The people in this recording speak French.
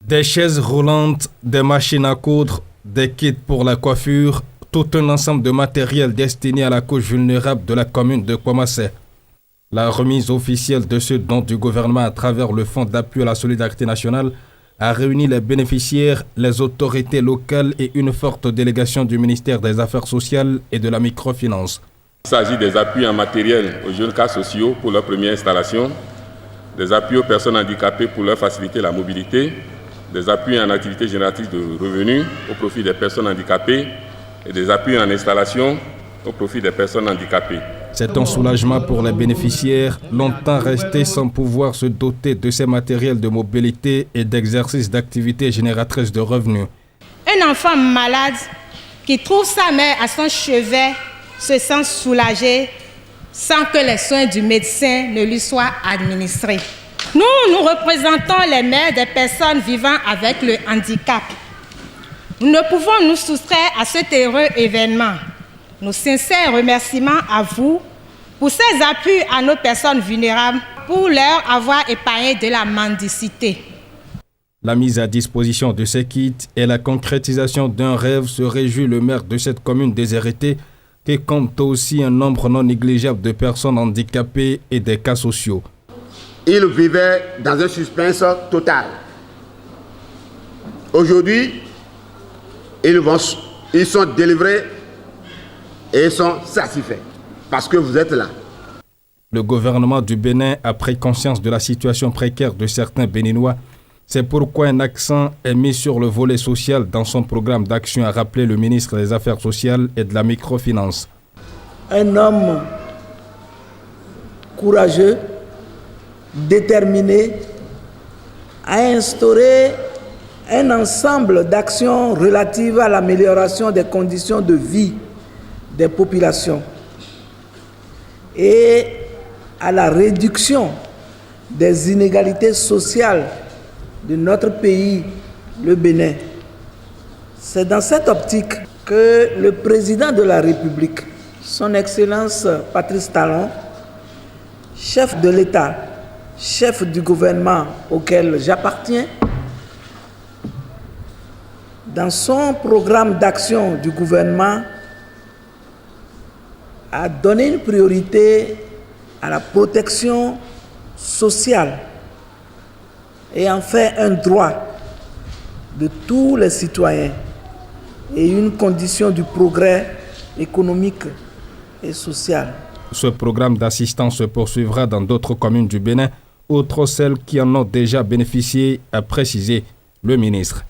Des chaises roulantes, des machines à coudre, des kits pour la coiffure, tout un ensemble de matériel destiné à la couche vulnérable de la commune de Kwamasé. La remise officielle de ce don du gouvernement à travers le Fonds d'appui à la solidarité nationale a réuni les bénéficiaires, les autorités locales et une forte délégation du ministère des Affaires sociales et de la microfinance. Il s'agit des appuis en matériel aux jeunes cas sociaux pour leur première installation, des appuis aux personnes handicapées pour leur faciliter la mobilité, des appuis en activité génératrice de revenus au profit des personnes handicapées et des appuis en installation au profit des personnes handicapées. C'est un soulagement pour les bénéficiaires, longtemps restés sans pouvoir se doter de ces matériels de mobilité et d'exercice d'activités génératrices de revenus. Un enfant malade qui trouve sa mère à son chevet se sent soulagé sans que les soins du médecin ne lui soient administrés. Nous représentons les mères des personnes vivant avec le handicap. Nous ne pouvons nous soustraire à cet heureux événement. Nos sincères remerciements à vous pour ces appuis à nos personnes vulnérables, pour leur avoir épargné de la mendicité. La mise à disposition de ces kits et la concrétisation d'un rêve se réjouit le maire de cette commune déshéritée qui compte aussi un nombre non négligeable de personnes handicapées et des cas sociaux. Ils vivaient dans un suspense total. Aujourd'hui, ils sont délivrés et sont satisfaits parce que vous êtes là. Le gouvernement du Bénin a pris conscience de la situation précaire de certains Béninois. C'est pourquoi un accent est mis sur le volet social dans son programme d'action, a rappelé le ministre des Affaires sociales et de la microfinance. Un homme courageux, déterminé, a instauré un ensemble d'actions relatives à l'amélioration des conditions de vie des populations et à la réduction des inégalités sociales de notre pays, le Bénin. C'est dans cette optique que le président de la République, son Excellence Patrice Talon, chef de l'État, chef du gouvernement auquel j'appartiens, dans son programme d'action du gouvernement, a donné une priorité à la protection sociale et en fait un droit de tous les citoyens et une condition du progrès économique et social. Ce programme d'assistance se poursuivra dans d'autres communes du Bénin, outre celles qui en ont déjà bénéficié, a précisé le ministre.